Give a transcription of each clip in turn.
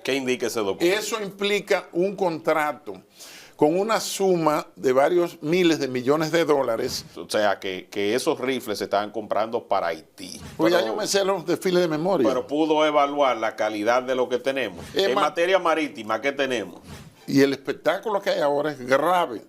¿Qué indica ese documento? Eso implica un contrato con una suma de varios miles de millones de dólares. O sea, que esos rifles se estaban comprando para Haití. Pues ya yo me sé los desfiles de memoria. Pero pudo evaluar la calidad de lo que tenemos. En materia marítima, ¿qué tenemos? Y el espectáculo que hay ahora es grave,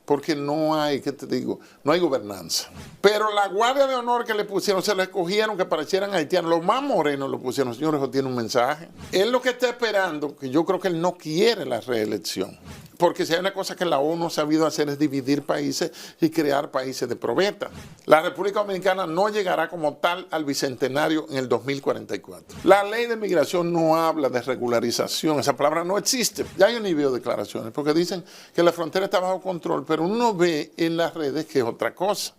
porque no hay, ¿qué te digo? No hay gobernanza. Pero la guardia de honor que le pusieron, se lo escogieron que parecieran haitianos. Los más morenos lo pusieron. Señor, eso tiene un mensaje. Él lo que está esperando, que yo creo que él no quiere la reelección. Porque si hay una cosa que la ONU ha sabido hacer es dividir países y crear países de probeta. La República Dominicana no llegará como tal al bicentenario en el 2044. La ley de migración no habla de regularización, esa palabra no existe. Ya hay un nivel de declaraciones porque dicen que la frontera está bajo control, pero uno ve en las redes que es otra cosa.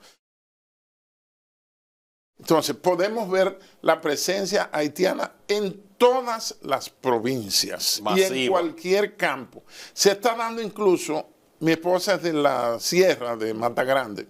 Entonces, podemos ver la presencia haitiana en todas las provincias. Masiva. Y en cualquier campo. Se está dando incluso, mi esposa es de la sierra de Mata Grande,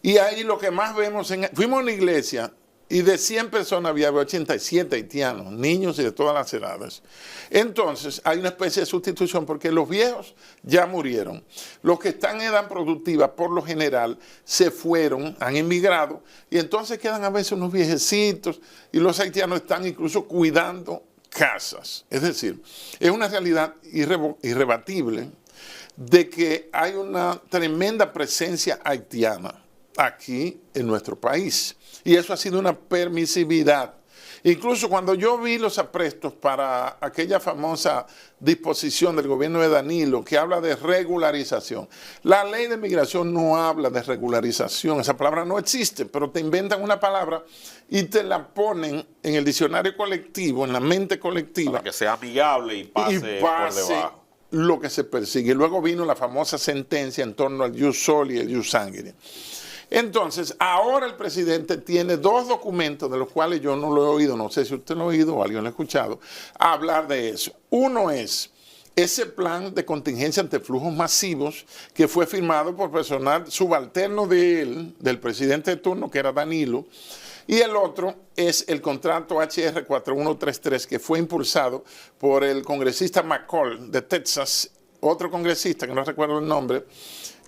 y ahí lo que más vemos, fuimos a una iglesia y de 100 personas había 87 haitianos, niños y de todas las edades. Entonces hay una especie de sustitución porque los viejos ya murieron. Los que están en edad productiva por lo general se fueron, han emigrado y entonces quedan a veces unos viejecitos y los haitianos están incluso cuidando casas. Es decir, es una realidad irrebatible de que hay una tremenda presencia haitiana aquí en nuestro país. Y eso ha sido una permisividad. Incluso cuando yo vi los aprestos para aquella famosa disposición del gobierno de Danilo que habla de regularización, la ley de migración no habla de regularización, esa palabra no existe, pero te inventan una palabra y te la ponen en el diccionario colectivo, en la mente colectiva. Para que sea amigable y pase por debajo. Lo que se persigue. Luego vino la famosa sentencia en torno al jus soli y el jus sanguinis. Entonces, ahora el presidente tiene dos documentos de los cuales yo no lo he oído, no sé si usted lo ha oído o alguien lo ha escuchado, hablar de eso. Uno es ese plan de contingencia ante flujos masivos que fue firmado por personal subalterno de él, del presidente de turno, que era Danilo, y el otro es el contrato HR 4133 que fue impulsado por el congresista McCall de Texas, otro congresista que no recuerdo el nombre,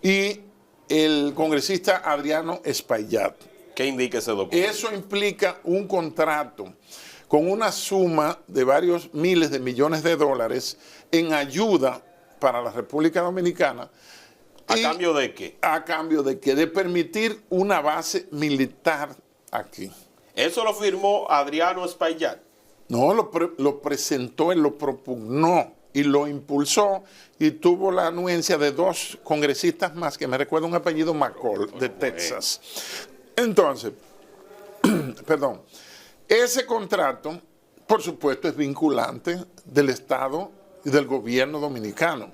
y el congresista Adriano Espaillat. ¿Qué indica ese documento? Eso implica un contrato con una suma de varios miles de millones de dólares en ayuda para la República Dominicana. ¿A cambio de qué? A cambio de qué? De permitir una base militar aquí. ¿Eso lo firmó Adriano Espaillat? No, lo presentó, él lo propugnó y lo impulsó y tuvo la anuencia de dos congresistas más, que me recuerda un apellido McCall, de Texas. Entonces, perdón, ese contrato, por supuesto, es vinculante del Estado y del gobierno dominicano.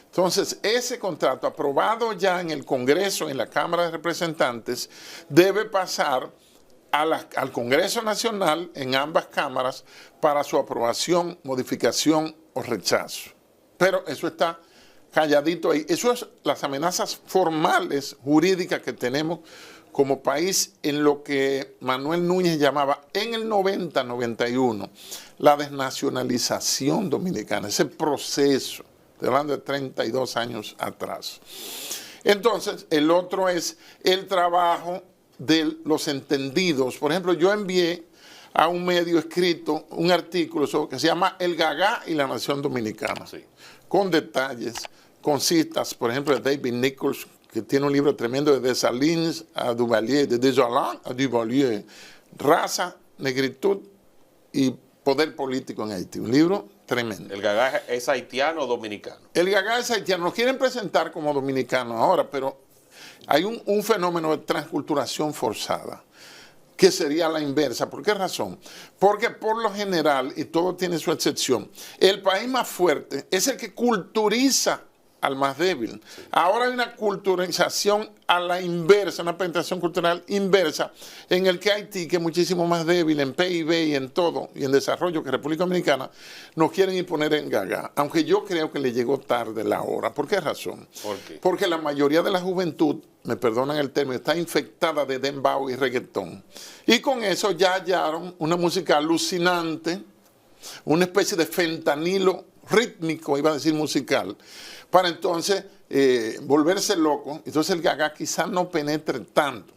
Entonces, ese contrato, aprobado ya en el Congreso, en la Cámara de Representantes, debe pasar al Congreso Nacional en ambas cámaras para su aprobación, modificación o rechazo. Pero eso está calladito ahí. Eso es las amenazas formales, jurídicas que tenemos como país en lo que Manuel Núñez llamaba en el 90-91 la desnacionalización dominicana, ese proceso, estoy hablando de 32 años atrás. Entonces, el otro es el trabajo de los entendidos. Por ejemplo, yo envié a un medio escrito un artículo que se llama El Gagá y la Nación Dominicana, sí, con detalles, con citas, por ejemplo, de David Nichols, que tiene un libro tremendo de Dessalines a Duvalier, de Desjardins a Duvalier, Raza, Negritud y Poder Político en Haití. Un libro tremendo. ¿El Gagá es haitiano o dominicano? El Gagá es haitiano. Lo quieren presentar como dominicano ahora, pero hay un fenómeno de transculturación forzada, que sería la inversa. ¿Por qué razón? Porque por lo general, y todo tiene su excepción, el país más fuerte es el que culturiza al más débil. Sí. Ahora hay una culturalización a la inversa, una penetración cultural inversa, en el que Haití, que es muchísimo más débil en PIB y en todo, y en desarrollo que República Dominicana, nos quieren imponer en Gagá, aunque yo creo que le llegó tarde la hora. ¿Por qué razón? ¿Por qué? Porque la mayoría de la juventud, me perdonan el término, está infectada de dembow y reggaetón. Y con eso ya hallaron una música alucinante, una especie de fentanilo rítmico, iba a decir musical, para entonces volverse loco. Entonces el gaga quizás no penetre tanto,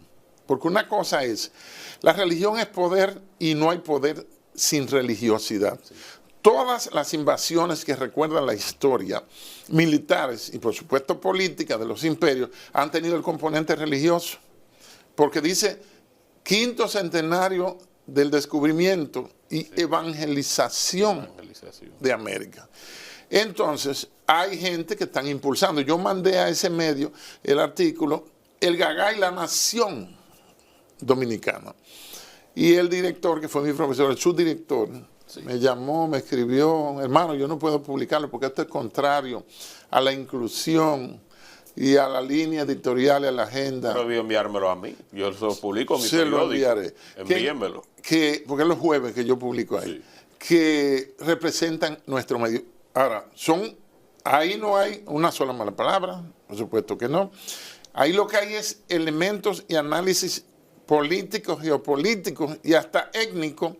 porque una cosa es, la religión es poder y no hay poder sin religiosidad. Sí. Todas las invasiones que recuerdan la historia, militares y por supuesto políticas de los imperios, han tenido el componente religioso, porque dice 5º centenario del descubrimiento y sí, evangelización de América. Entonces, hay gente que están impulsando. Yo mandé a ese medio el artículo, El Gagá y la Nación Dominicana. Y el director, que fue mi profesor, el subdirector, sí, me llamó, me escribió, hermano, yo no puedo publicarlo porque esto es contrario a la inclusión y a la línea editorial y a la agenda. Pero debí enviármelo a mí. Yo lo publico en mi periódico. Se lo enviaré. Envíenmelo. Porque es los jueves que yo publico ahí. Sí. Que representan nuestro medio. Ahora, ahí no hay una sola mala palabra, por supuesto que no. Ahí lo que hay es elementos y análisis políticos, geopolíticos y hasta étnicos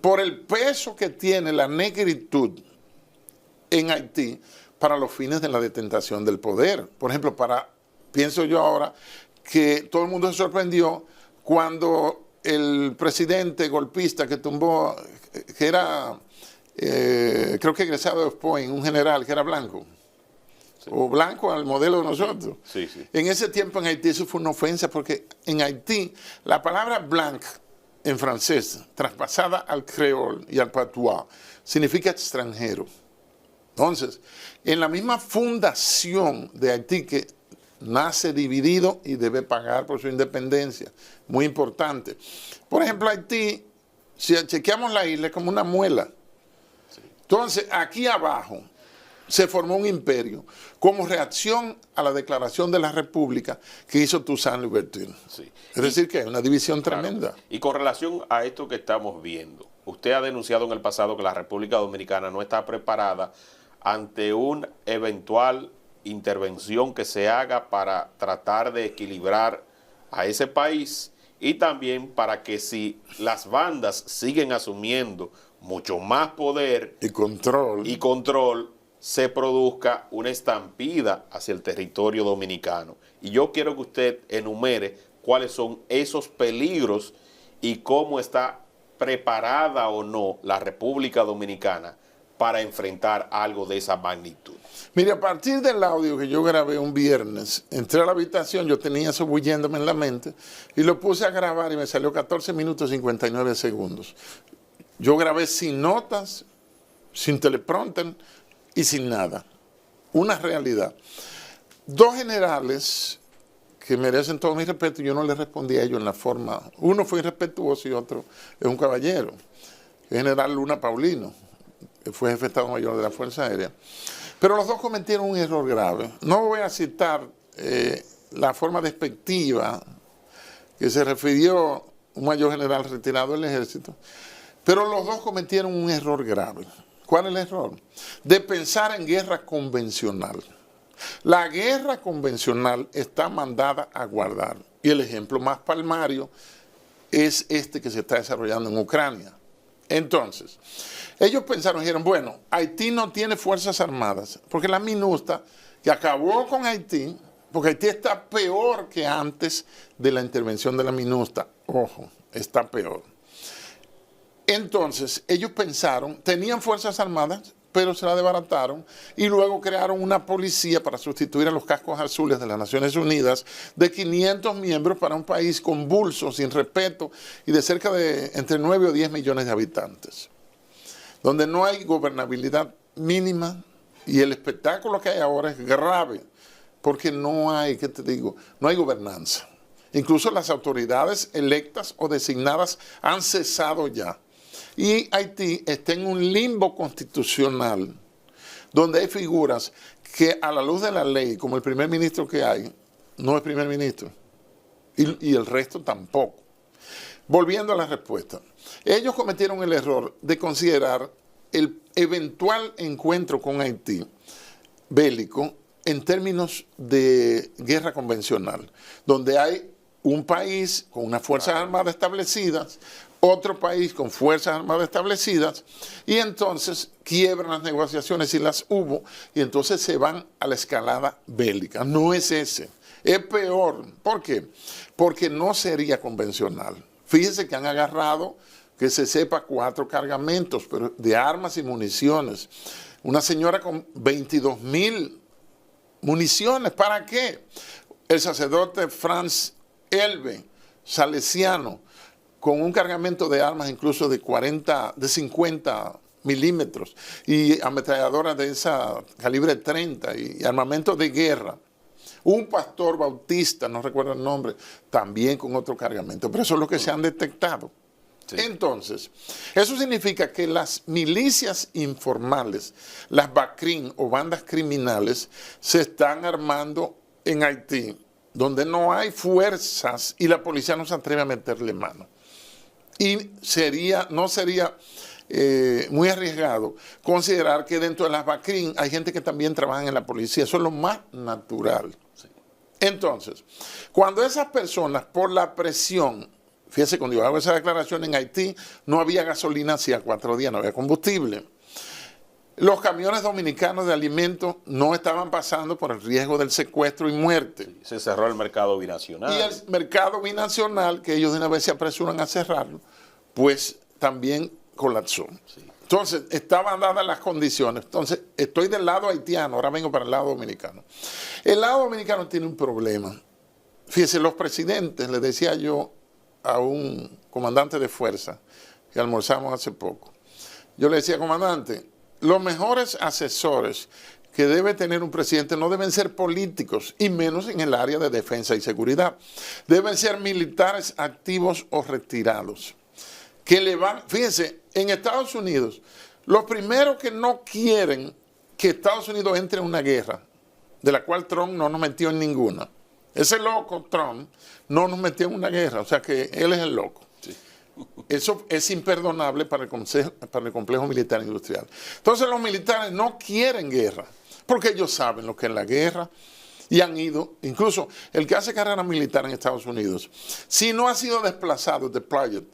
por el peso que tiene la negritud en Haití para los fines de la detentación del poder. Por ejemplo, pienso yo ahora que todo el mundo se sorprendió cuando el presidente golpista que tumbó, que era, creo que egresado de West Point, un general que era blanco, sí, o blanco al modelo de nosotros. Sí, sí. En ese tiempo en Haití eso fue una ofensa porque en Haití la palabra blanc en francés, traspasada al creol y al patois, significa extranjero. Entonces, en la misma fundación de Haití, que nace dividido y debe pagar por su independencia, muy importante. Por ejemplo, Haití, si chequeamos la isla, es como una muela. Sí. Entonces, aquí abajo se formó un imperio como reacción a la declaración de la República que hizo Toussaint Louverture. Sí. Es decir, que hay una división tremenda. Y con relación a esto que estamos viendo, usted ha denunciado en el pasado que la República Dominicana no está preparada ante una eventual intervención que se haga para tratar de equilibrar a ese país y también para que si las bandas siguen asumiendo mucho más poder y control, se produzca una estampida hacia el territorio dominicano. Y yo quiero que usted enumere cuáles son esos peligros y cómo está preparada o no la República Dominicana para enfrentar algo de esa magnitud. Mire, a partir del audio que yo grabé un viernes, entré a la habitación, yo tenía eso bulléndome en la mente, y lo puse a grabar y me salió 14 minutos 59 segundos. Yo grabé sin notas, sin teleprompter y sin nada. Una realidad. 2 generales que merecen todo mi respeto, yo no les respondí a ellos en la forma. Uno fue irrespetuoso y otro es un caballero, el general Luna Paulino, que fue jefe de Estado Mayor de la Fuerza Aérea. Pero los dos cometieron un error grave. No voy a citar la forma despectiva que se refirió un mayor general retirado del ejército, pero los dos cometieron un error grave. ¿Cuál es el error? De pensar en guerra convencional. La guerra convencional está mandada a guardar. Y el ejemplo más palmario es este que se está desarrollando en Ucrania. Entonces, ellos pensaron, dijeron, bueno, Haití no tiene fuerzas armadas, porque la MINUSTA, que acabó con Haití, porque Haití está peor que antes de la intervención de la MINUSTA. Ojo, está peor. Entonces, ellos pensaron, tenían fuerzas armadas, pero se la desbarataron y luego crearon una policía para sustituir a los cascos azules de las Naciones Unidas de 500 miembros para un país convulso, sin respeto y de cerca de entre 9 o 10 millones de habitantes, donde no hay gobernabilidad mínima y el espectáculo que hay ahora es grave porque no hay, ¿qué te digo? No hay gobernanza. Incluso las autoridades electas o designadas han cesado ya. Y Haití está en un limbo constitucional donde hay figuras que a la luz de la ley, como el primer ministro que hay, no es primer ministro. Y el resto tampoco. Volviendo a la respuesta. Ellos cometieron el error de considerar el eventual encuentro con Haití bélico en términos de guerra convencional, donde hay un país con unas fuerzas armadas establecidas otro país con fuerzas armadas establecidas, y entonces quiebran las negociaciones si las hubo, y entonces se van a la escalada bélica. No es ese, es peor. ¿Por qué? Porque no sería convencional. Fíjense que han agarrado, que se sepa, 4 cargamentos pero de armas y municiones. Una señora con 22,000 municiones. ¿Para qué? El sacerdote Franz Elbe, salesiano, con un cargamento de armas incluso de 50 milímetros y ametralladoras de esa calibre 30 y armamento de guerra. Un pastor bautista, no recuerdo el nombre, también con otro cargamento, pero eso es lo que se han detectado. Sí. Entonces, eso significa que las milicias informales, las BACRIM o bandas criminales, se están armando en Haití, donde no hay fuerzas y la policía no se atreve a meterle mano. Y no sería muy arriesgado considerar que dentro de las BACRIM hay gente que también trabaja en la policía. Eso es lo más natural. Sí. Entonces, cuando esas personas, por la presión, fíjese, cuando yo hago esa declaración en Haití, no había gasolina hacía 4 días, no había combustible. Los camiones dominicanos de alimentos no estaban pasando por el riesgo del secuestro y muerte. Sí, se cerró el mercado binacional. Y el mercado binacional, que ellos de una vez se apresuran a cerrarlo, pues también colapsó. Sí. Entonces, estaban dadas las condiciones. Entonces, estoy del lado haitiano, ahora vengo para el lado dominicano. El lado dominicano tiene un problema. Fíjese, los presidentes, le decía yo a un comandante de fuerza, que almorzamos hace poco, yo le decía, comandante, los mejores asesores que debe tener un presidente no deben ser políticos, y menos en el área de defensa y seguridad. Deben ser militares activos o retirados. Fíjense, en Estados Unidos, los primeros que no quieren que Estados Unidos entre en una guerra, de la cual Trump no nos metió en ninguna. Ese loco, Trump, no nos metió en una guerra, o sea que él es el loco. Sí. Eso es imperdonable para el complejo militar industrial. Entonces los militares no quieren guerra, porque ellos saben lo que es la guerra y han ido, incluso el que hace carrera militar en Estados Unidos, si no ha sido desplazado, deployed,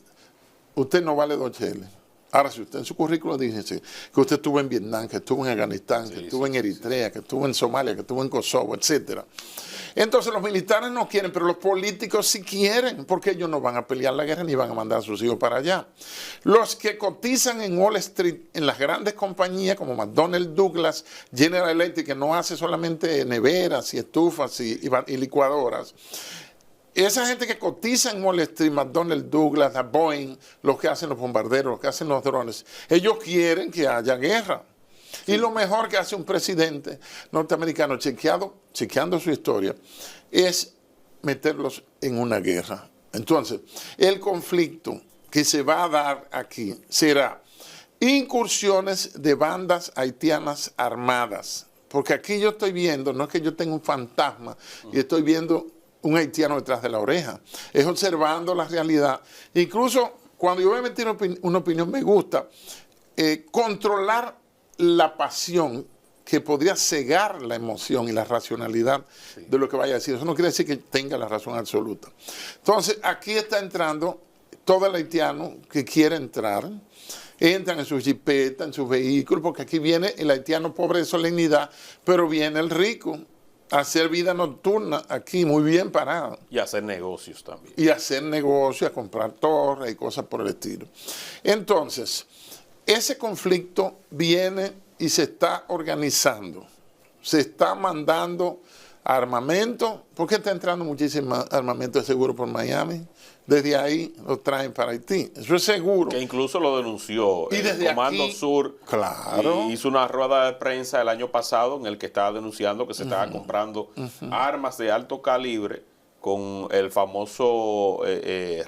usted no vale 2 cheles. Ahora, si usted en su currículo dice que usted estuvo en Vietnam, que estuvo en Afganistán, que estuvo en Eritrea, que estuvo en Somalia, que estuvo en Kosovo, etc. Entonces los militares no quieren, pero los políticos sí quieren, porque ellos no van a pelear la guerra ni van a mandar a sus hijos para allá. Los que cotizan en Wall Street, en las grandes compañías como McDonnell Douglas, General Electric, que no hace solamente neveras y estufas y licuadoras, esa gente que cotiza en Wall Street, McDonnell Douglas, la Boeing, los que hacen los bombarderos, los que hacen los drones, ellos quieren que haya guerra. Sí. Y lo mejor que hace un presidente norteamericano, chequeando su historia, es meterlos en una guerra. Entonces, el conflicto que se va a dar aquí será incursiones de bandas haitianas armadas. Porque aquí yo estoy viendo, no es que yo tenga un fantasma y estoy viendo un haitiano detrás de la oreja, es observando la realidad. Incluso cuando yo voy a emitir una opinión, me gusta controlar la pasión que podría cegar la emoción y la racionalidad de lo que vaya a decir. Eso no quiere decir que tenga la razón absoluta. Entonces, aquí está entrando todo el haitiano que quiere entrar, entran en sus jipetas, en sus vehículos, porque aquí viene el haitiano pobre de solemnidad, pero viene el rico a hacer vida nocturna aquí, muy bien parado. Y hacer negocios también. Y hacer negocios, a comprar torres y cosas por el estilo. Entonces, ese conflicto viene y se está organizando. Se está mandando armamento. ¿Por qué está entrando muchísimo armamento de seguro por Miami? Desde ahí lo traen para Haití. Eso es seguro. Que incluso lo denunció el Comando aquí, Sur. Claro. Y hizo una rueda de prensa el año pasado en el que estaba denunciando que se estaba comprando armas de alto calibre con el famoso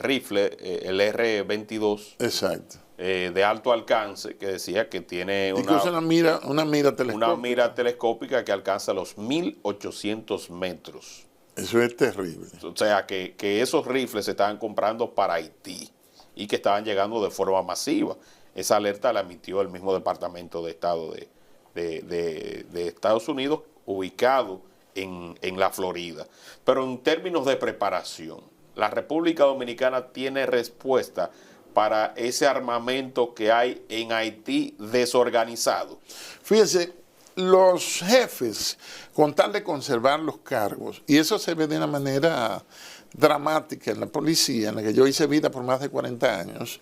rifle, el R-22. Exacto. De alto alcance, que decía que tiene incluso una mira telescópica. Una mira telescópica que alcanza los 1.800 metros. Eso es terrible. O sea, que esos rifles se estaban comprando para Haití y que estaban llegando de forma masiva. Esa alerta la emitió el mismo Departamento de Estado de Estados Unidos, ubicado en la Florida. Pero en términos de preparación, la República Dominicana tiene respuesta para ese armamento que hay en Haití desorganizado? Fíjese, los jefes, con tal de conservar los cargos, y eso se ve de una manera dramática en la policía, en la que yo hice vida por más de 40 años,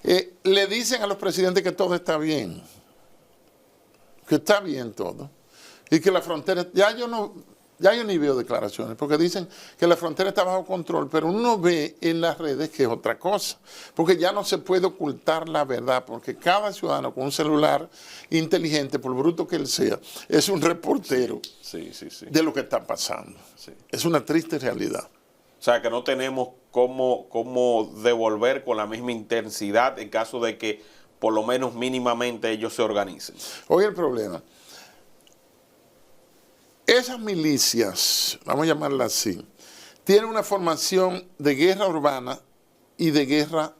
le dicen a los presidentes que todo está bien, que está bien todo, y que la frontera, ya yo ni veo declaraciones, porque dicen que la frontera está bajo control, pero uno ve en las redes que es otra cosa, porque ya no se puede ocultar la verdad, porque cada ciudadano con un celular inteligente, por bruto que él sea, es un reportero sí. de lo que está pasando. Sí. Es una triste realidad. O sea, que no tenemos cómo devolver con la misma intensidad en caso de que por lo menos mínimamente ellos se organicen. Hoy el problema, esas milicias, vamos a llamarlas así, tienen una formación de guerra urbana y de guerra,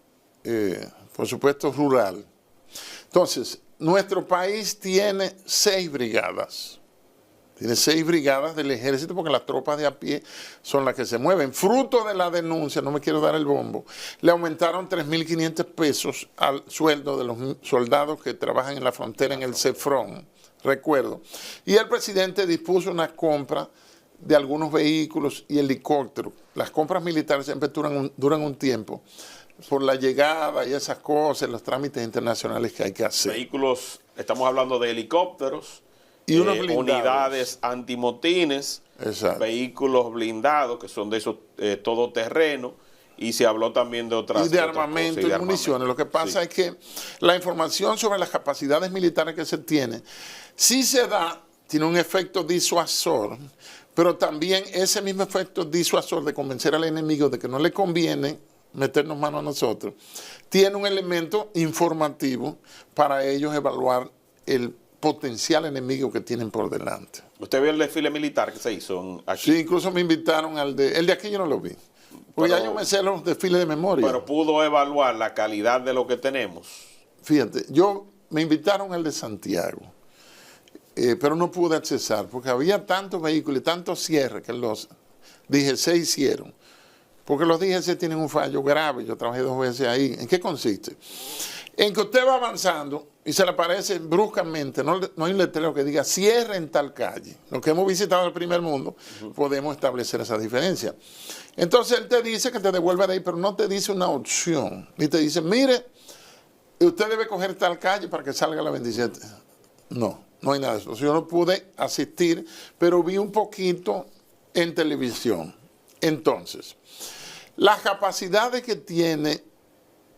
por supuesto, rural. Entonces, nuestro país tiene 6 brigadas. Tiene 6 brigadas del ejército porque las tropas de a pie son las que se mueven. Fruto de la denuncia, no me quiero dar el bombo, le aumentaron 3.500 pesos al sueldo de los soldados que trabajan en la frontera en el CEFRON, recuerdo. Y el presidente dispuso una compra de algunos vehículos y helicópteros. Las compras militares siempre duran un tiempo por la llegada y esas cosas, los trámites internacionales que hay que hacer. Vehículos, estamos hablando de helicópteros, y unos unidades antimotines, exacto, vehículos blindados, que son de esos todoterreno, y se habló también de otras y de otras armamento cosas, y municiones. Lo que pasa es que la información sobre las capacidades militares que se tiene, sí se da, tiene un efecto disuasor, pero también ese mismo efecto disuasor de convencer al enemigo de que no le conviene meternos mano a nosotros, tiene un elemento informativo para ellos evaluar el potencial enemigo que tienen por delante. ¿Usted vio el desfile militar que se hizo aquí? Sí, incluso me invitaron el de aquí yo no lo vi. Porque ya yo me sé los desfiles de memoria. Pero pudo evaluar la calidad de lo que tenemos. Fíjate, me invitaron al de Santiago, pero no pude accesar porque había tantos vehículos y tantos cierres que los DGC hicieron. Porque los DGC tienen un fallo grave, yo trabajé 2 veces ahí. ¿En qué consiste? En que usted va avanzando y se le aparece bruscamente, no hay un letrero que diga cierre en tal calle. Los que hemos visitado el primer mundo podemos establecer esa diferencia. Entonces él te dice que te devuelve de ahí, pero no te dice una opción. Y te dice, mire, usted debe coger tal calle para que salga la 27. No hay nada de eso. Yo no pude asistir, pero vi un poquito en televisión. Entonces, las capacidades que tiene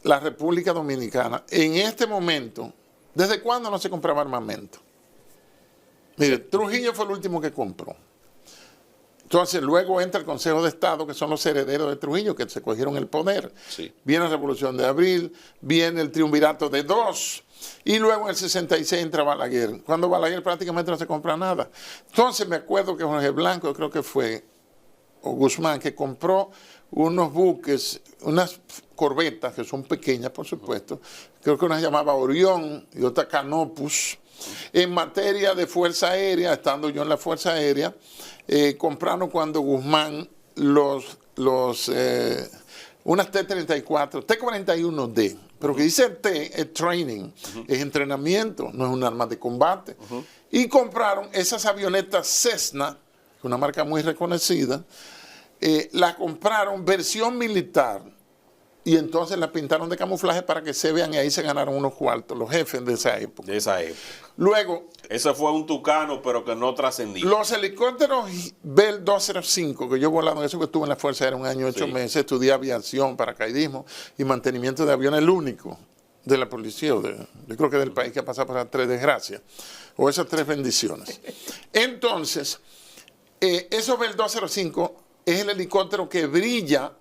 la República Dominicana en este momento, ¿desde cuándo no se compraba armamento? Mire, Trujillo fue el último que compró. Entonces luego entra el Consejo de Estado, que son los herederos de Trujillo, que se cogieron el poder. Sí. Viene la Revolución de Abril, viene el triunvirato de 2, y luego en el 66 entra Balaguer. Cuando Balaguer prácticamente no se compra nada. Entonces me acuerdo que Jorge Blanco, creo que fue, o Guzmán, que compró unos buques, unas corbetas que son pequeñas, por supuesto, creo que una se llamaba Orión y otra Canopus. En materia de Fuerza Aérea, estando yo en la Fuerza Aérea, compraron cuando Guzmán unas T-34, T-41D, pero que dice T es training, es entrenamiento, no es un arma de combate. Y compraron esas avionetas Cessna, una marca muy reconocida, la compraron versión militar y entonces la pintaron de camuflaje para que se vean y ahí se ganaron unos cuartos, los jefes de esa época. De esa época. Luego, eso fue un tucano, pero que no trascendió. los helicópteros Bell 205, que yo he volado en eso, que estuve en la Fuerza Aérea un año, 8 meses, estudié aviación, paracaidismo y mantenimiento de aviones, el único de la policía, yo creo que del país que ha pasado por esas 3 desgracias, o esas 3 bendiciones. Entonces, esos Bell 205 es el helicóptero que brilla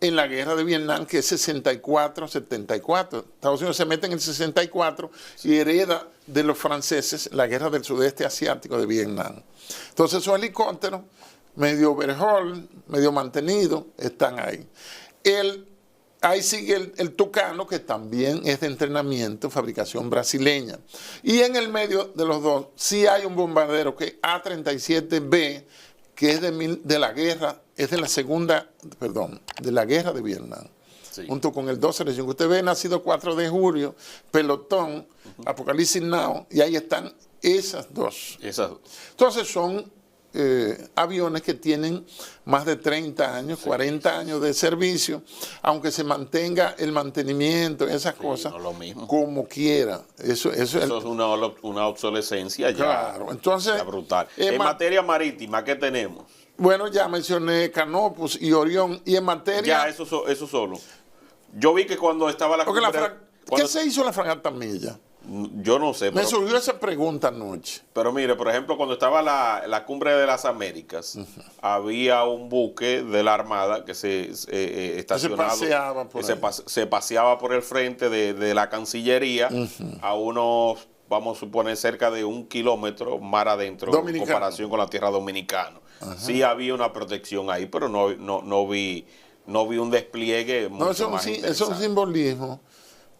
en la guerra de Vietnam, que es 64-74. Estados Unidos se mete en el 64 y hereda de los franceses la guerra del sudeste asiático de Vietnam. Entonces esos helicópteros, medio overhaul, medio mantenido, están ahí. Ahí sigue el Tucano, que también es de entrenamiento, fabricación brasileña. Y en el medio de los dos, sí hay un bombardero que es A-37B, que es de la guerra, es de la de la guerra de Vietnam. junto con el 205. Usted ve Nacido 4 de julio, Pelotón, Apocalipsis Now, y ahí están esas dos. Entonces son aviones que tienen más de 30 años, 40 años de servicio, aunque se mantenga el mantenimiento, esas cosas, no lo mismo. como quiera. Eso es una obsolescencia claro, ya, entonces, ya brutal. En materia marítima, ¿qué tenemos? Bueno, ya mencioné Canopus y Orión, y en materia... Ya, eso solo. Yo vi que cuando estaba la cumbre... ¿Qué se hizo la fragata Milla? Yo no sé. Me surgió esa pregunta anoche. Pero mire, por ejemplo, cuando estaba la cumbre de las Américas, había un buque de la Armada que se paseaba por el frente de la Cancillería a unos, vamos a suponer, cerca de 1 kilómetro mar adentro en comparación con la tierra dominicana. Sí había una protección ahí, pero no vi un despliegue mucho más interesante. Es un simbolismo.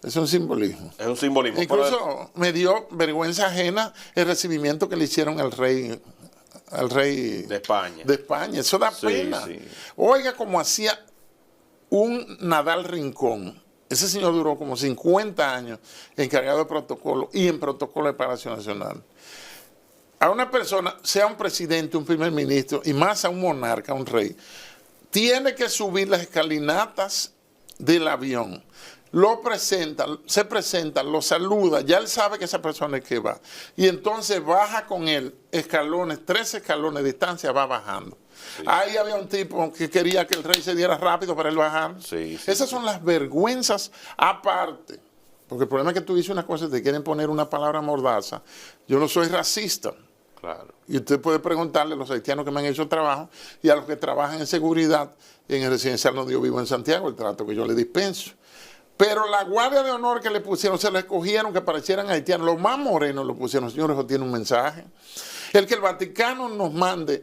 Es un simbolismo. Es un simbolismo. Incluso me dio vergüenza ajena el recibimiento que le hicieron al rey de España. Eso da pena. Sí. Oiga, como hacía un Nadal Rincón. Ese señor duró como 50 años encargado de protocolo y en protocolo de Palacio Nacional. A una persona, sea un presidente, un primer ministro y más a un monarca, un rey, tiene que subir las escalinatas del avión. Se presenta, lo saluda, ya él sabe que esa persona es que va. Y entonces baja con él 3 escalones de distancia, va bajando. Sí. Ahí había un tipo que quería que el rey se diera rápido para él bajar. Esas son las vergüenzas aparte. Porque el problema es que tú dices una cosa y te quieren poner una palabra mordaza. Yo no soy racista. Claro. Y usted puede preguntarle a los haitianos que me han hecho trabajo y a los que trabajan en seguridad en el residencial donde yo vivo en Santiago, el trato que yo le dispenso. Pero la guardia de honor que le pusieron, se la escogieron que parecieran haitianos. Los más morenos lo pusieron. Señores, eso tiene un mensaje. El que el Vaticano nos mande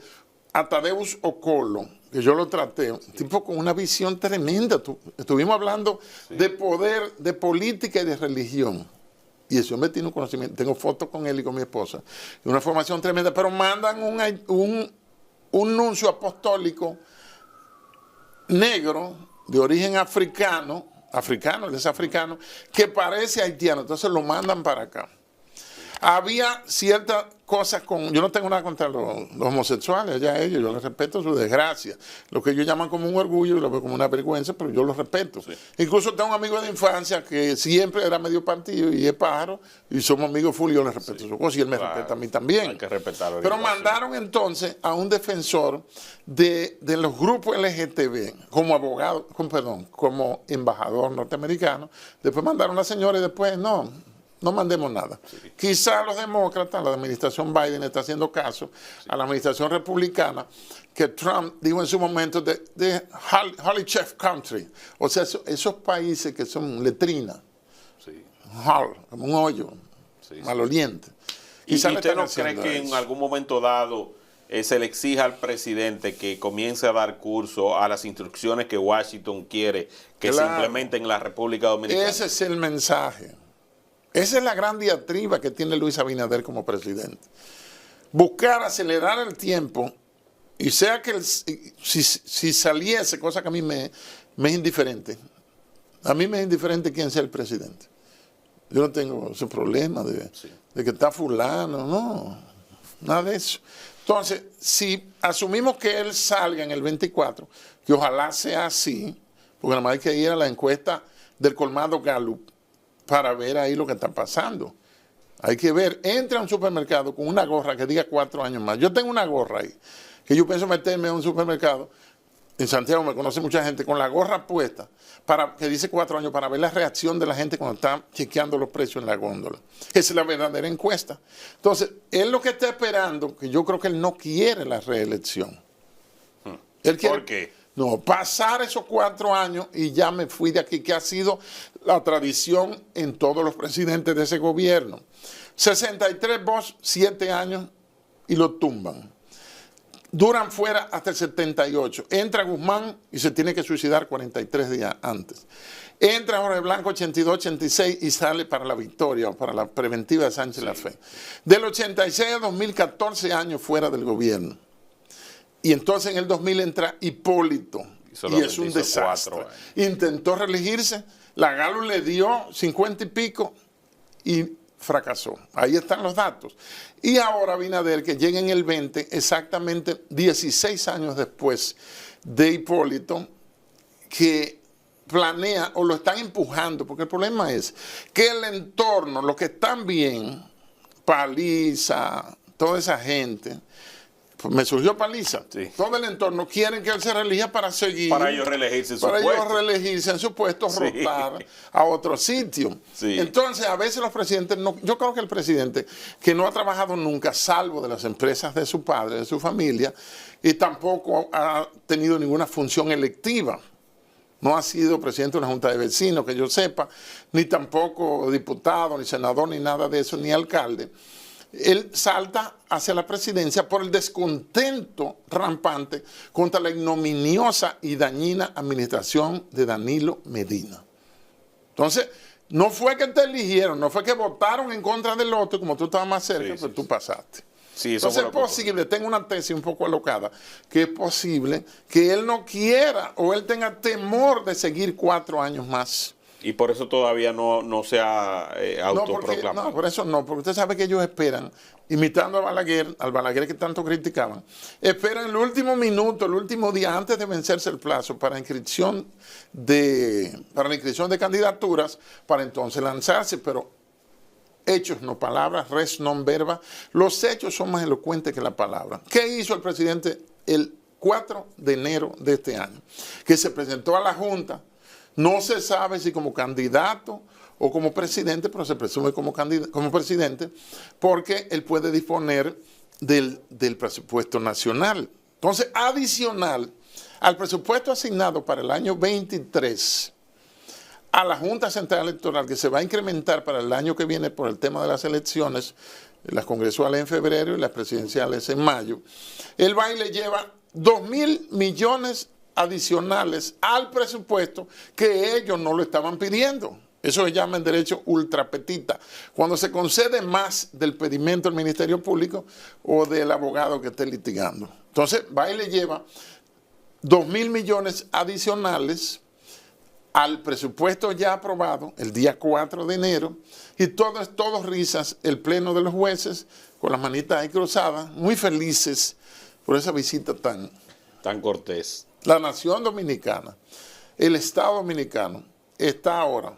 a Tadeus Ocolo, que yo lo traté, un tipo con una visión tremenda. Estuvimos hablando de poder, de política y de religión. Y ese hombre tiene un conocimiento. Tengo fotos con él y con mi esposa. Una formación tremenda. Pero mandan un nuncio apostólico negro, de origen africano, él es africano, que parece haitiano, entonces lo mandan para acá. Había ciertas cosas yo no tengo nada contra los homosexuales, ya ellos, yo les respeto su desgracia, lo que ellos llaman como un orgullo, lo veo como una vergüenza, pero yo los respeto. Sí. Incluso tengo un amigo de infancia que siempre era medio partido y es pájaro, y somos amigos full, y yo les respeto su cosa, y él me respeta a mí también. Hay que respetarlo. Pero mandaron entonces a un defensor de los grupos LGTB, como abogado, como embajador norteamericano, después mandaron a la señora y después no mandemos nada. Sí. Quizá los demócratas, la administración Biden está haciendo caso a la administración republicana, que Trump dijo en su momento de Holy Chef Country, o sea, esos países que son letrinas, como un hoyo, maloliente. ¿Y usted no cree que en algún momento dado se le exija al presidente que comience a dar curso a las instrucciones que Washington quiere que se implementen en la República Dominicana? Ese es el mensaje. Esa es la gran diatriba que tiene Luis Abinader como presidente. Buscar acelerar el tiempo, y sea que si saliese, cosa que a mí me es indiferente. A mí me es indiferente quién sea el presidente. Yo no tengo ese problema de que está fulano, no, nada de eso. Entonces, si asumimos que él salga en el 24, que ojalá sea así, porque nada más hay que ir a la encuesta del colmado Gallup, para ver ahí lo que está pasando. Hay que ver, entra a un supermercado con una gorra que diga 4 años más. Yo tengo una gorra ahí, que yo pienso meterme a un supermercado, en Santiago me conoce mucha gente, con la gorra puesta, que dice 4 años, para ver la reacción de la gente cuando está chequeando los precios en la góndola. Esa es la verdadera encuesta. Entonces, él lo que está esperando, que yo creo que él no quiere la reelección. Él quiere, ¿por qué? No, pasar esos 4 años y ya me fui de aquí, que ha sido la tradición en todos los presidentes de ese gobierno. 63 votos, 7 años y lo tumban. Duran fuera hasta el 78. Entra Guzmán y se tiene que suicidar 43 días antes. Entra Jorge Blanco 82, 86 y sale para la victoria o para la preventiva de Sánchez Lafey. Del 86 a 2014 años fuera del gobierno. Y entonces en el 2000 entra Hipólito, y es un desastre. Intentó reelegirse, la Galo le dio 50 y pico y fracasó. Ahí están los datos. Y ahora Abinader, que llega en el 20, exactamente 16 años después de Hipólito, que planea o lo están empujando, porque el problema es que el entorno, los que están bien, Paliza, toda esa gente, pues me surgió Paliza, sí. Todo el entorno quieren que él se reelija para seguir. Para ellos reelegirse en su puesto. Para ellos reelegirse en su puesto, sí. Rotar a otro sitio. Sí. Entonces, a veces los presidentes, no, yo creo que el presidente, que no ha trabajado nunca, salvo de las empresas de su padre, de su familia, y tampoco ha tenido ninguna función electiva. No ha sido presidente de una junta de vecinos, que yo sepa, ni tampoco diputado, ni senador, ni nada de eso, ni alcalde. Él salta hacia la presidencia por el descontento rampante contra la ignominiosa y dañina administración de Danilo Medina. Entonces, no fue que te eligieron, no fue que votaron en contra del otro, como tú estabas más cerca, sí, pero tú pasaste. Sí, entonces es posible, tengo una tesis un poco alocada, que es posible que él no quiera o él tenga temor de seguir 4 años más. Y por eso todavía no se ha autoproclamado. No, por eso no, porque usted sabe que ellos esperan, imitando al Balaguer que tanto criticaban, esperan el último minuto, el último día antes de vencerse el plazo para la inscripción de candidaturas, para entonces lanzarse, pero hechos, no palabras, res non verba. Los hechos son más elocuentes que la palabra. ¿Qué hizo el presidente el 4 de enero de este año? Que se presentó a la Junta. No se sabe si como candidato o como presidente, pero se presume como presidente, porque él puede disponer del presupuesto nacional. Entonces, adicional al presupuesto asignado para el año 23, a la Junta Central Electoral, que se va a incrementar para el año que viene por el tema de las elecciones, las congresuales en febrero y las presidenciales en mayo, él va y le lleva 2.000 millones adicionales al presupuesto que ellos no lo estaban pidiendo. Eso se llama en derecho ultrapetita, cuando se concede más del pedimento del Ministerio Público o del abogado que esté litigando. Entonces va y le lleva 2.000 millones adicionales al presupuesto ya aprobado el día 4 de enero, y todos risas, el pleno de los jueces con las manitas ahí cruzadas, muy felices por esa visita tan cortés. La nación dominicana, el Estado dominicano, está ahora.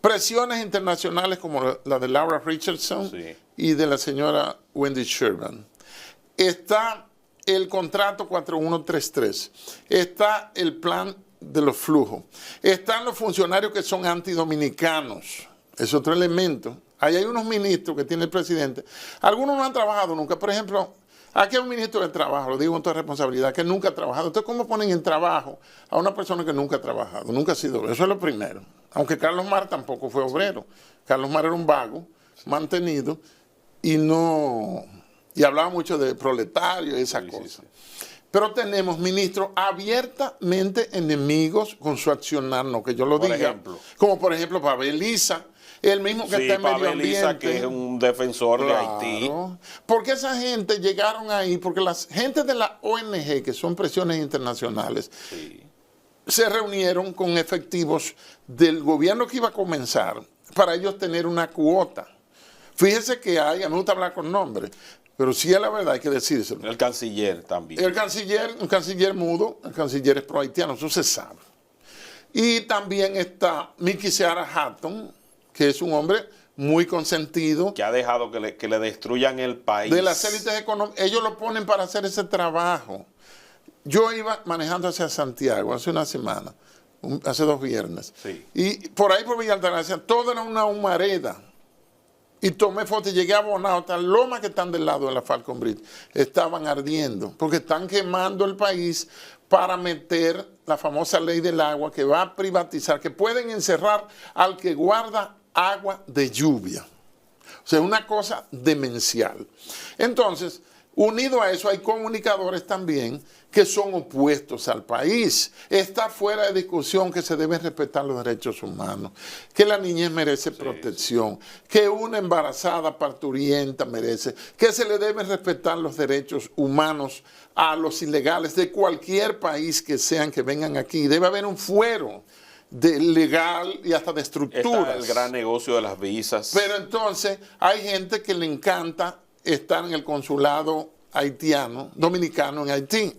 Presiones internacionales como la de Laura Richardson, sí, y de la señora Wendy Sherman. Está el contrato 4133. Está el plan de los flujos. Están los funcionarios que son antidominicanos. Es otro elemento. Ahí hay unos ministros que tiene el presidente. Algunos no han trabajado nunca. Por ejemplo, aquí hay un ministro de trabajo, lo digo con toda responsabilidad, que nunca ha trabajado. Entonces, ¿cómo ponen en trabajo a una persona que nunca ha trabajado? Nunca ha sido obrero. Eso es lo primero. Aunque Carlos Mar tampoco fue obrero. Carlos Mar era un vago, mantenido, y hablaba mucho de proletario y esas cosas. Pero tenemos ministros abiertamente enemigos con su accionar, no que yo lo diga. Ejemplo. Como por ejemplo Pavel Issa, el mismo que está en medio ambiente, que es un defensor de Haití. Porque esa gente llegaron ahí, porque las gentes de la ONG, que son presiones internacionales, sí, se reunieron con efectivos del gobierno que iba a comenzar para ellos tener una cuota. Fíjese que a mí me gusta hablar con nombres, pero sí es la verdad, hay que decírselo. El canciller también. Un canciller mudo, el canciller es pro-haitiano, eso se sabe. Y también está Mickey Seara Hatton, que es un hombre muy consentido. Que ha dejado que le destruyan el país. De las élites económicas. Ellos lo ponen para hacer ese trabajo. Yo iba manejando hacia Santiago hace una semana, hace 2 viernes. Sí. Y por ahí por Villa Altagracia, todo era una humareda. Y tomé fotos y llegué a Bonao, hasta lomas que están del lado de la Falcon Bridge estaban ardiendo, porque están quemando el país para meter la famosa ley del agua que va a privatizar, que pueden encerrar al que guarda agua de lluvia. O sea, una cosa demencial. Entonces, Unido a eso hay comunicadores también que son opuestos al país. Está fuera de discusión que se deben respetar los derechos humanos, que la niñez merece protección, que una embarazada parturienta merece, que se le deben respetar los derechos humanos a los ilegales de cualquier país que sean, que vengan aquí. Debe haber un fuero legal y hasta de estructuras. Está el gran negocio de las visas. Pero entonces hay gente que le encanta estar en el consulado haitiano, dominicano en Haití.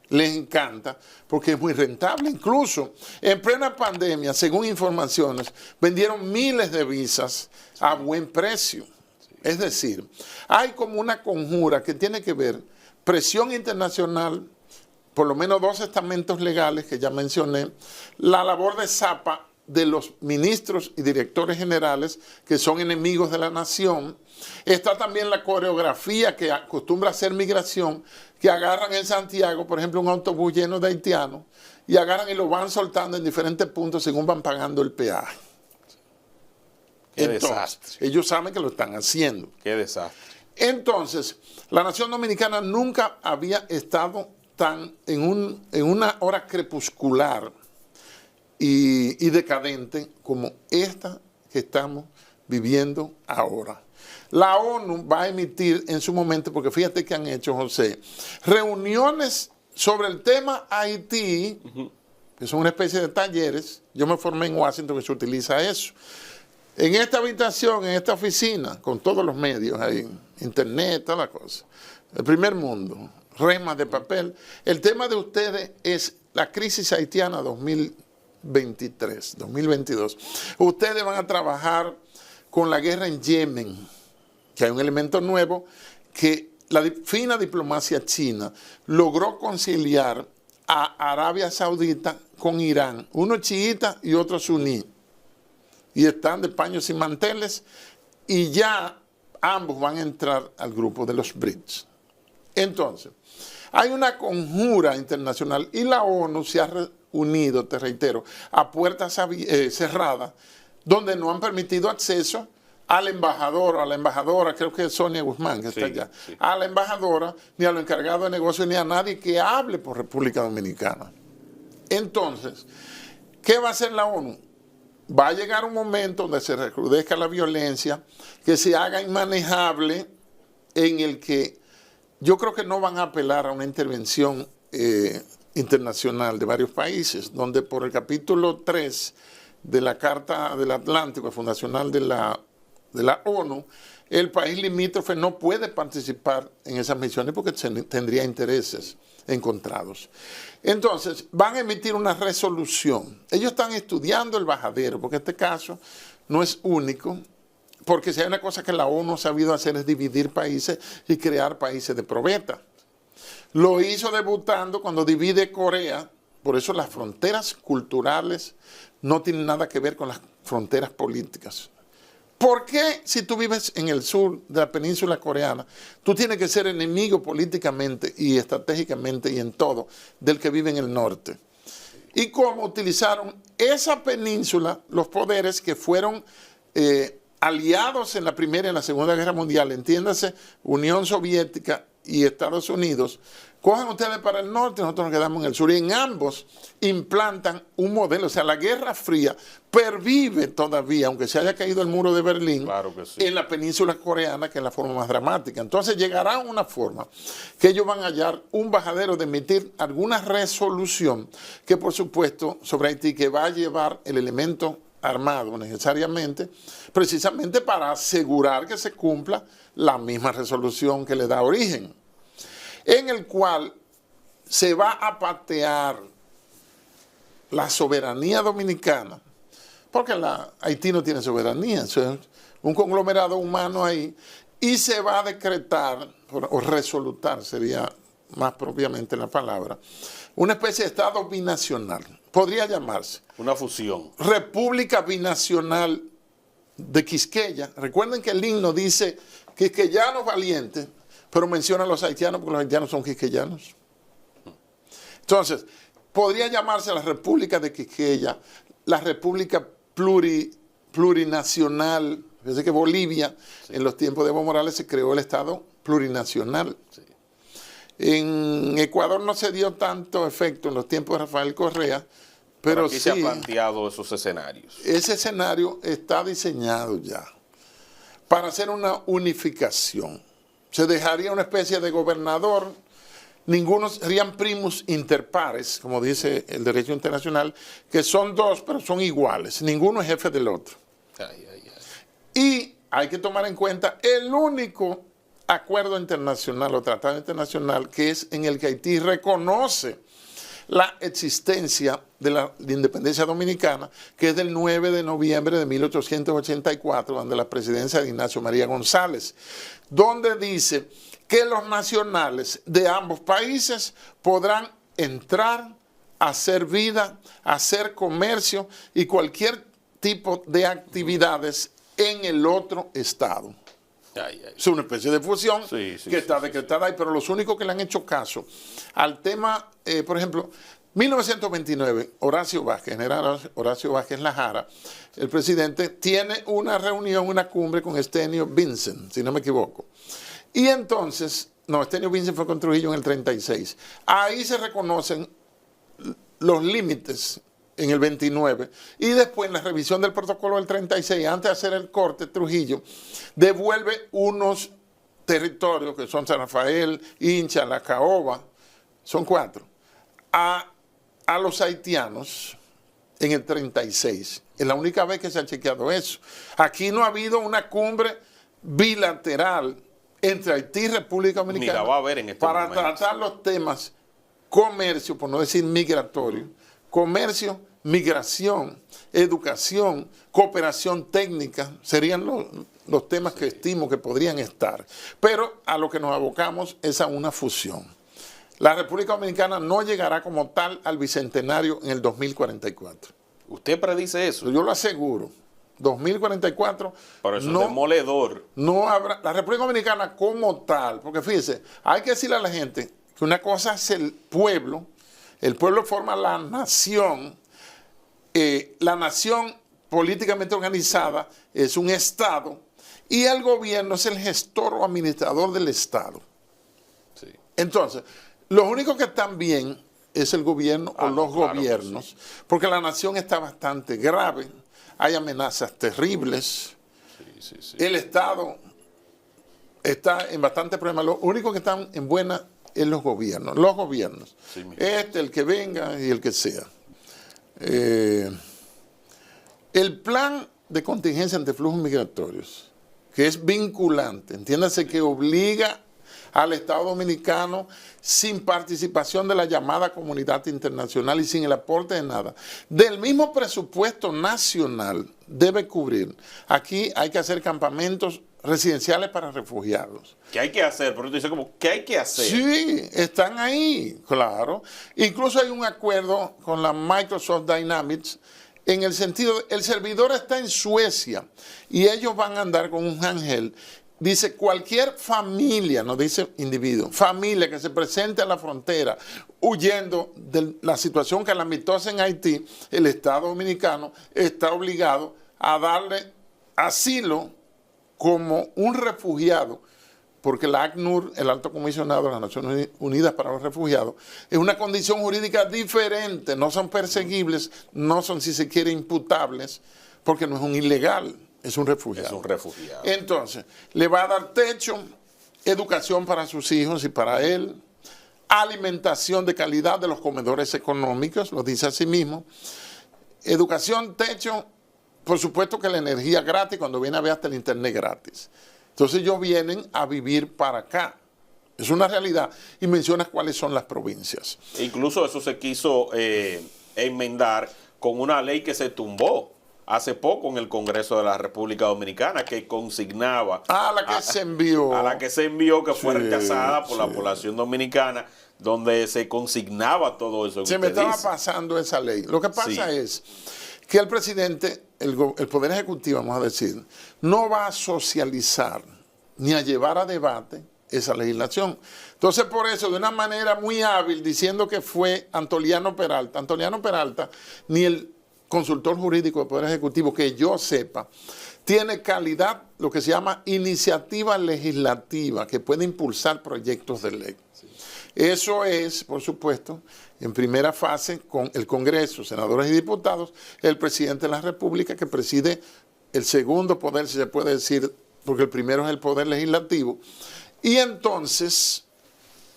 Les encanta porque es muy rentable. Incluso en plena pandemia, según informaciones, vendieron miles de visas a buen precio. Es decir, hay como una conjura que tiene que ver presión internacional, por lo menos 2 estamentos legales que ya mencioné, la labor de zapa de los ministros y directores generales que son enemigos de la nación. Está también la coreografía que acostumbra hacer migración, que agarran en Santiago, por ejemplo, un autobús lleno de haitianos, y agarran y lo van soltando en diferentes puntos según van pagando el peaje. Qué Entonces, desastre. ellos saben que lo están haciendo. Qué desastre. Entonces, la nación dominicana nunca había estado en una hora crepuscular y decadente como esta que estamos viviendo ahora. La ONU va a emitir en su momento, porque fíjate que han hecho, José, reuniones sobre el tema Haití, que son una especie de talleres. Yo me formé en Washington que se utiliza eso. En esta habitación, en esta oficina, con todos los medios ahí, internet, toda la cosa, el primer mundo, remas de papel. El tema de ustedes es la crisis haitiana 2023, 2022. Ustedes van a trabajar con la guerra en Yemen, que hay un elemento nuevo que la fina diplomacia china logró conciliar a Arabia Saudita con Irán, uno chiita y otro suní, y están de paños y manteles, y ya ambos van a entrar al grupo de los BRICS. Entonces, hay una conjura internacional y la ONU se ha reunido, te reitero, a puertas cerradas, donde no han permitido acceso al embajador o a la embajadora, creo que es Sonia Guzmán, que está allá, a la embajadora, ni a los encargados de negocios, ni a nadie que hable por República Dominicana. Entonces, ¿qué va a hacer la ONU? Va a llegar un momento donde se recrudezca la violencia, que se haga inmanejable, en el que yo creo que no van a apelar a una intervención internacional de varios países, donde por el capítulo 3 de la Carta del Atlántico fundacional de la ONU, el país limítrofe no puede participar en esas misiones porque tendría intereses encontrados. Entonces, van a emitir una resolución. Ellos están estudiando el bajadero, porque este caso no es único, porque si hay una cosa que la ONU ha sabido hacer es dividir países y crear países de probeta. Lo hizo debutando cuando divide Corea, por eso las fronteras culturales no tienen nada que ver con las fronteras políticas. ¿Por qué si tú vives en el sur de la península coreana, tú tienes que ser enemigo políticamente y estratégicamente y en todo del que vive en el norte? Y cómo utilizaron esa península, los poderes que fueron aliados en la Primera y en la Segunda Guerra Mundial, entiéndase, Unión Soviética y Estados Unidos, cojan ustedes para el norte y nosotros nos quedamos en el sur. Y en ambos implantan un modelo. O sea, la Guerra Fría pervive todavía, aunque se haya caído el muro de Berlín, claro que sí, en la península coreana, que es la forma más dramática. Entonces llegará una forma que ellos van a hallar un bajadero de emitir alguna resolución que, por supuesto, sobre Haití, que va a llevar el elemento armado necesariamente, precisamente para asegurar que se cumpla la misma resolución que le da origen, en el cual se va a patear la soberanía dominicana, porque Haití no tiene soberanía, es un conglomerado humano ahí, y se va a decretar, o resolutar sería más propiamente la palabra, una especie de Estado binacional. Podría llamarse una fusión. República Binacional de Quisqueya. Recuerden que el himno dice quisqueyanos valientes, pero menciona a los haitianos porque los haitianos son quisqueyanos. Entonces, podría llamarse la República de Quisqueya, la República Plurinacional Fíjese que Bolivia, en los tiempos de Evo Morales, se creó el Estado plurinacional. Sí. En Ecuador no se dio tanto efecto en los tiempos de Rafael Correa, pero aquí sí se han planteado esos escenarios. ese escenario está diseñado ya para hacer una unificación. Se dejaría una especie de gobernador, ninguno serían primus inter pares, como dice el derecho internacional, que son dos, pero son iguales. Ninguno es jefe del otro. Ay, ay, ay. Y hay que tomar en cuenta el único acuerdo internacional o tratado internacional que es en el que Haití reconoce la existencia de la independencia dominicana, que es del 9 de noviembre de 1884, donde la presidencia de Ignacio María González, donde dice que los nacionales de ambos países podrán entrar, hacer vida, hacer comercio y cualquier tipo de actividades en el otro estado. Ay, ay. Es una especie de fusión Sí, que está decretada ahí, pero los únicos que le han hecho caso al tema, por ejemplo, 1929, Horacio Vázquez, general Horacio Vázquez Lajara, el presidente, tiene una reunión, una cumbre con Estenio Vincent, si no me equivoco. Y entonces, no, Estenio Vincent fue con Trujillo en el 36. Ahí se reconocen los límites en el 29, y después en la revisión del protocolo del 36, antes de hacer el corte, Trujillo devuelve unos territorios que son San Rafael, Hincha, La Caoba, son 4, a los haitianos en el 36. Es la única vez que se ha chequeado eso. Aquí no ha habido una cumbre bilateral entre Haití y República Dominicana va a haber en este para momento tratar los temas comercio, por no decir migratorio, comercio, migración, educación, cooperación técnica, serían los temas que estimo que podrían estar. Pero a lo que nos abocamos es a una fusión. La República Dominicana no llegará como tal al bicentenario en el 2044. ¿Usted predice eso? Yo lo aseguro. 2044. Pero eso no, es demoledor. No habrá. La República Dominicana como tal, porque fíjese, hay que decirle a la gente que una cosa es el pueblo forma la nación políticamente organizada es un Estado y el gobierno es el gestor o administrador del Estado. Sí. Entonces, los únicos que están bien es el gobierno o los gobiernos, sí, porque la nación está bastante grave, hay amenazas terribles, sí. El Estado está en bastante problemas. Los únicos que están en buena es los gobiernos. Sí, el que venga y el que sea. El plan de contingencia ante flujos migratorios, que es vinculante, entiéndase que obliga al Estado Dominicano sin participación de la llamada comunidad internacional y sin el aporte de nada, del mismo presupuesto nacional debe cubrir. Aquí hay que hacer campamentos residenciales para refugiados. ¿Qué hay que hacer? Pero tú dices como, ¿qué hay que hacer? Sí, están ahí, claro. Incluso hay un acuerdo con la Microsoft Dynamics en el sentido, el servidor está en Suecia y ellos van a andar con un ángel. Dice, cualquier familia, no dice individuo, familia que se presente a la frontera huyendo de la situación calamitosa en Haití, el Estado Dominicano está obligado a darle asilo como un refugiado, porque la ACNUR, el Alto Comisionado de las Naciones Unidas para los Refugiados, es una condición jurídica diferente, no son perseguibles, no son, si se quiere, imputables, porque no es un ilegal, es un refugiado. Es un refugiado. Entonces, le va a dar techo, educación para sus hijos y para él, alimentación de calidad de los comedores económicos, lo dice así mismo, educación, techo, por supuesto que la energía gratis, cuando viene a ver hasta el internet gratis. Entonces ellos vienen a vivir para acá. Es una realidad. Y mencionas cuáles son las provincias. Incluso eso se quiso enmendar con una ley que se tumbó hace poco en el Congreso de la República Dominicana, que consignaba... A la que se envió. A la que se envió, que fue rechazada por la población dominicana, donde se consignaba todo eso. Se me estaba pasando esa ley. Lo que pasa es que el presidente, el Poder Ejecutivo, vamos a decir, no va a socializar ni a llevar a debate esa legislación. Entonces, por eso, de una manera muy hábil, diciendo que fue Antoliano Peralta, ni el consultor jurídico del Poder Ejecutivo, que yo sepa, tiene calidad, lo que se llama iniciativa legislativa, que puede impulsar proyectos de ley. Eso es, por supuesto, en primera fase con el Congreso, senadores y diputados, el presidente de la República, que preside el segundo poder, si se puede decir, porque el primero es el poder legislativo. Y entonces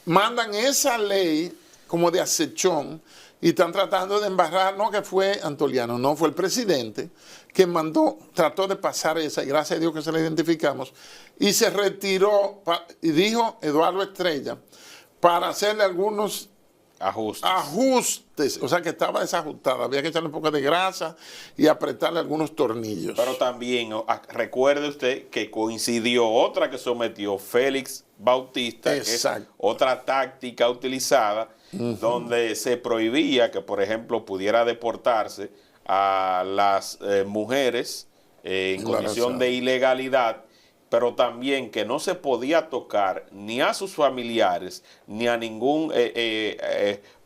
mandan esa ley como de acechón y están tratando de embarrar, no que fue Antoliano, no, fue el presidente que trató de pasar esa, y gracias a Dios que se la identificamos, y se retiró, y dijo Eduardo Estrella, para hacerle algunos ajustes, o sea que estaba desajustada, había que echarle un poco de grasa y apretarle algunos tornillos. Pero también recuerde usted que coincidió otra que sometió Félix Bautista, exacto, que es otra táctica utilizada, donde se prohibía que, por ejemplo, pudiera deportarse a las mujeres en condición de ilegalidad, pero también que no se podía tocar ni a sus familiares, ni a ningún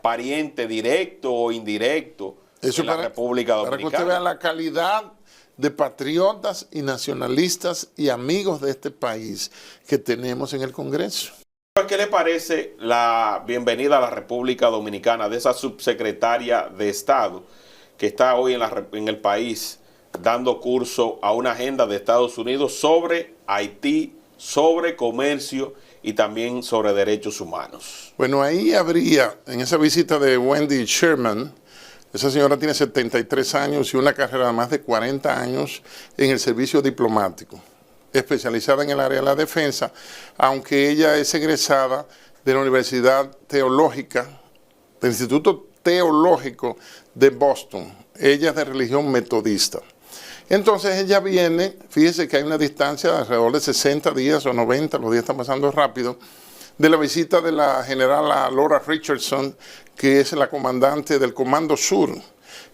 pariente directo o indirecto de la República Dominicana. Para que usted vea la calidad de patriotas y nacionalistas y amigos de este país que tenemos en el Congreso. ¿Qué le parece la bienvenida a la República Dominicana de esa subsecretaria de Estado que está hoy en el país dando curso a una agenda de Estados Unidos sobre Haití, sobre comercio y también sobre derechos humanos? Bueno, ahí habría, en esa visita de Wendy Sherman, esa señora tiene 73 años y una carrera de más de 40 años en el servicio diplomático, especializada en el área de la defensa, aunque ella es egresada de la Universidad Teológica, del Instituto Teológico de Boston. Ella es de religión metodista. Entonces ella viene, fíjese que hay una distancia de alrededor de 60 días o 90, los días están pasando rápido, de la visita de la general Laura Richardson, que es la comandante del Comando Sur,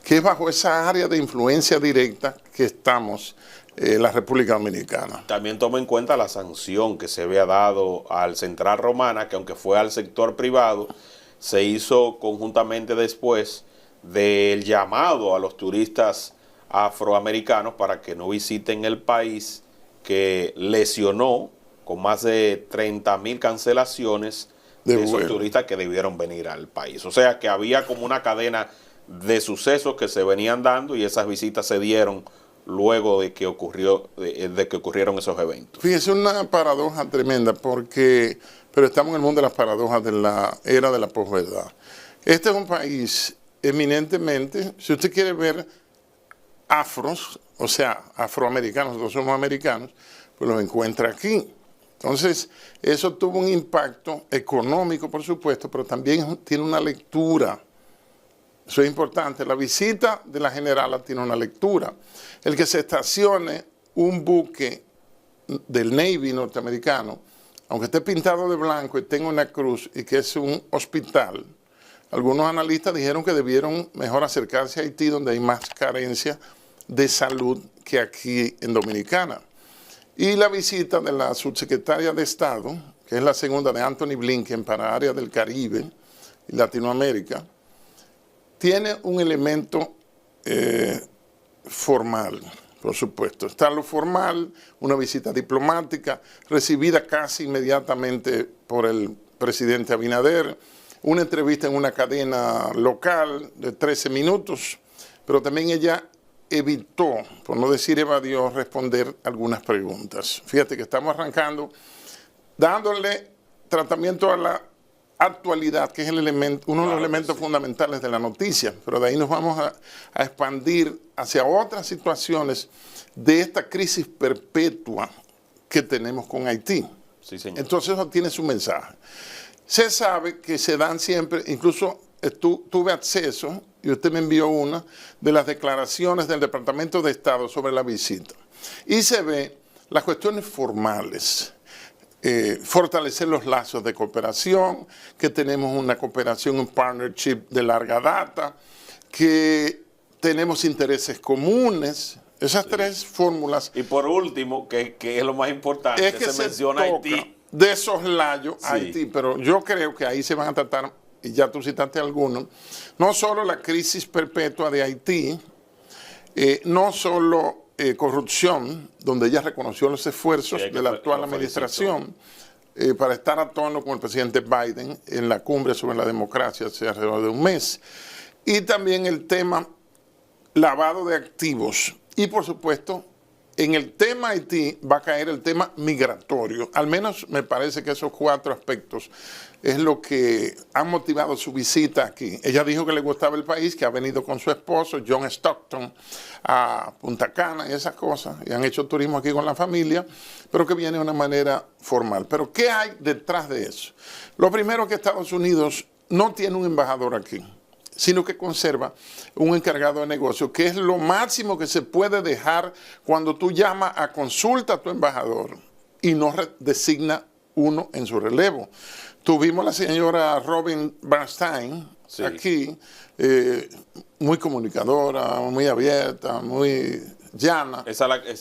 que es bajo esa área de influencia directa que estamos la República Dominicana. También toma en cuenta la sanción que se había dado al Central Romana, que aunque fue al sector privado, se hizo conjuntamente después del llamado a los turistas afroamericanos para que no visiten el país, que lesionó con más de 30,000 cancelaciones de esos turistas que debieron venir al país. O sea que había como una cadena de sucesos que se venían dando y esas visitas se dieron luego de que ocurrieron esos eventos. Fíjese, una paradoja tremenda, pero estamos en el mundo de las paradojas de la era de la posverdad. Este es un país eminentemente, si usted quiere ver afros, o sea, afroamericanos, nosotros somos americanos, pues los encuentra aquí. Entonces, eso tuvo un impacto económico, por supuesto, pero también tiene una lectura. Eso es importante. La visita de la generala tiene una lectura. El que se estacione un buque del Navy norteamericano, aunque esté pintado de blanco y tenga una cruz y que es un hospital, algunos analistas dijeron que debieron mejor acercarse a Haití, donde hay más carencia de salud que aquí en Dominicana. Y la visita de la subsecretaria de Estado, que es la segunda de Anthony Blinken para área del Caribe y Latinoamérica, tiene un elemento formal, por supuesto. Está lo formal, una visita diplomática, recibida casi inmediatamente por el presidente Abinader, una entrevista en una cadena local de 13 minutos, pero también ella evitó, por no decir evadió, responder algunas preguntas. Fíjate que estamos arrancando dándole tratamiento a la actualidad, que es el elemento, uno de los elementos fundamentales de la noticia, pero de ahí nos vamos a expandir hacia otras situaciones de esta crisis perpetua que tenemos con Haití. Sí, señor. Entonces eso tiene su mensaje. Se sabe que se dan siempre, incluso tuve acceso, y usted me envió una, de las declaraciones del Departamento de Estado sobre la visita. Y se ve las cuestiones formales, fortalecer los lazos de cooperación, que tenemos una cooperación, un partnership de larga data, que tenemos intereses comunes, esas tres fórmulas. Y por último, que es lo más importante, es que se menciona Haití. De soslayo a Haití, pero yo creo que ahí se van a tratar, y ya tú citaste algunos, no solo la crisis perpetua de Haití, no solo corrupción, donde ella reconoció los esfuerzos de la actual administración para estar a tono con el presidente Biden en la cumbre sobre la democracia hace alrededor de un mes. Y también el tema lavado de activos. Y por supuesto, en el tema Haití va a caer el tema migratorio. Al menos me parece que esos 4 aspectos es lo que ha motivado su visita aquí. Ella dijo que le gustaba el país, que ha venido con su esposo, John Stockton, a Punta Cana y esas cosas, y han hecho turismo aquí con la familia, pero que viene de una manera formal. Pero ¿qué hay detrás de eso? Lo primero, que Estados Unidos no tiene un embajador aquí, sino que conserva un encargado de negocio, que es lo máximo que se puede dejar cuando tú llamas a consulta a tu embajador y no designa uno en su relevo. Tuvimos la señora Robin Bernstein aquí, muy comunicadora, muy abierta, muy llana.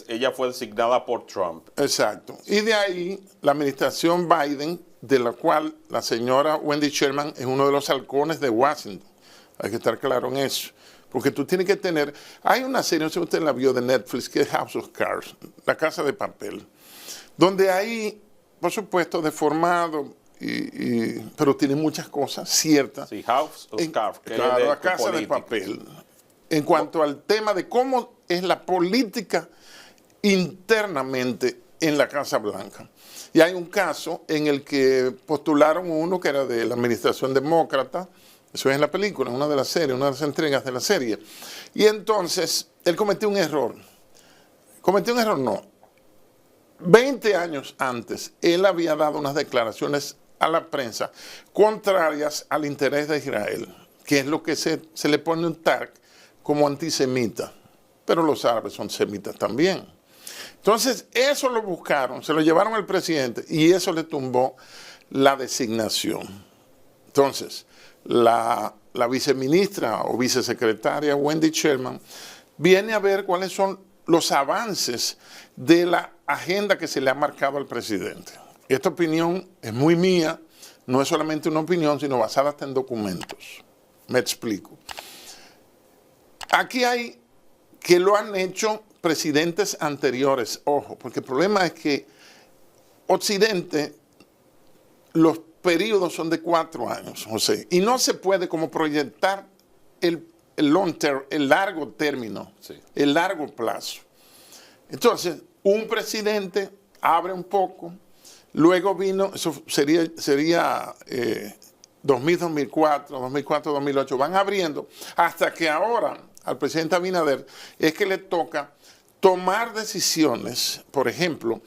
Ella fue designada por Trump. Exacto. Y de ahí la administración Biden, de la cual la señora Wendy Sherman es uno de los halcones de Washington. Hay que estar claro en eso. Porque tú tienes que tener... Hay una serie, no sé si usted la vio, de Netflix, que es House of Cards, La Casa de Papel, donde hay, por supuesto, deformado, pero tiene muchas cosas ciertas. Sí, House of Cards. Claro, La Casa de Papel. En cuanto al tema de cómo es la política internamente en la Casa Blanca. Y hay un caso en el que postularon uno que era de la administración demócrata. Eso es en la película, en una de las series, una de las entregas de la serie. Y entonces, él cometió un error. Cometió un error, no. 20 años antes, él había dado unas declaraciones a la prensa contrarias al interés de Israel, que es lo que se le pone un tag como antisemita. Pero los árabes son semitas también. Entonces, eso lo buscaron, se lo llevaron al presidente y eso le tumbó la designación. Entonces, la viceministra o vicesecretaria Wendy Sherman viene a ver cuáles son los avances de la agenda que se le ha marcado al presidente. Esta opinión es muy mía, no es solamente una opinión, sino basada hasta en documentos. Me explico. Aquí hay que lo han hecho presidentes anteriores, ojo, porque el problema es que Occidente, los periodos son de 4 años, José, y no se puede como proyectar el long term, el largo término, sí, el largo plazo. Entonces, un presidente abre un poco, luego vino, eso sería 2000, 2004, 2004, 2008, van abriendo, hasta que ahora al presidente Abinader es que le toca tomar decisiones, por ejemplo,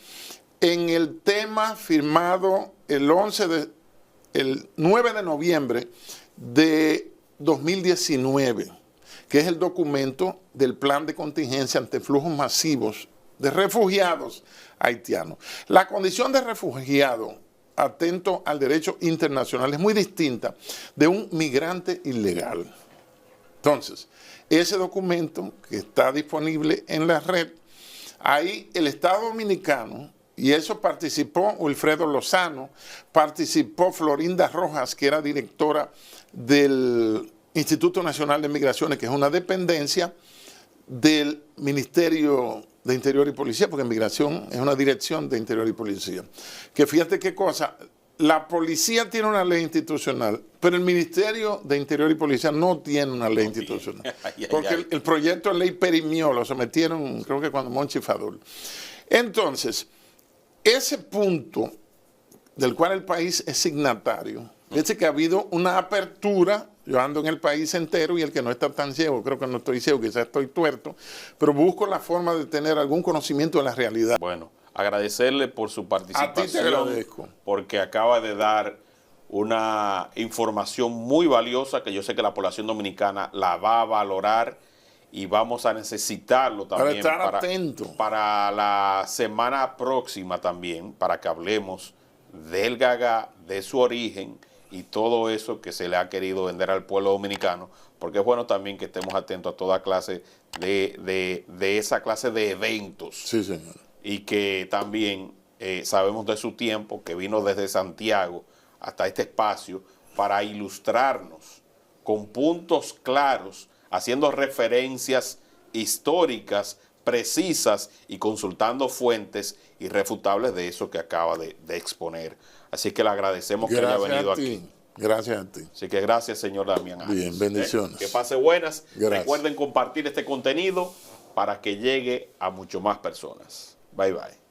en el tema firmado el 9 de noviembre de 2019, que es el documento del plan de contingencia ante flujos masivos de refugiados haitianos. La condición de refugiado, atento al derecho internacional, es muy distinta de un migrante ilegal. Entonces, ese documento que está disponible en la red, ahí el Estado Dominicano, y eso participó Wilfredo Lozano, participó Florinda Rojas, que era directora del Instituto Nacional de Migraciones, que es una dependencia del Ministerio de Interior y Policía, porque Migración es una dirección de Interior y Policía. Que fíjate qué cosa, la policía tiene una ley institucional, pero el Ministerio de Interior y Policía no tiene una ley institucional. Porque el proyecto de ley perimió, lo sometieron, creo que cuando Monchi Fadul. Entonces, ese punto del cual el país es signatario, es que ha habido una apertura, yo ando en el país entero y el que no está tan ciego, creo que no estoy ciego, quizás estoy tuerto, pero busco la forma de tener algún conocimiento de la realidad. Bueno, agradecerle por su participación. A ti te agradezco. Porque acaba de dar una información muy valiosa que yo sé que la población dominicana la va a valorar y vamos a necesitarlo también para estar atento para la semana próxima también, para que hablemos del Gaga, de su origen y todo eso que se le ha querido vender al pueblo dominicano, porque es bueno también que estemos atentos a toda clase de esa clase de eventos. Sí, señor. Y que también sabemos de su tiempo, que vino desde Santiago hasta este espacio para ilustrarnos con puntos claros, haciendo referencias históricas precisas y consultando fuentes irrefutables de eso que acaba de exponer. Así que le agradecemos que haya venido aquí. Gracias a ti. Así que gracias, señor Damián Arias. Bien, bendiciones. Que pase buenas. Gracias. Recuerden compartir este contenido para que llegue a mucho más personas. Bye, bye.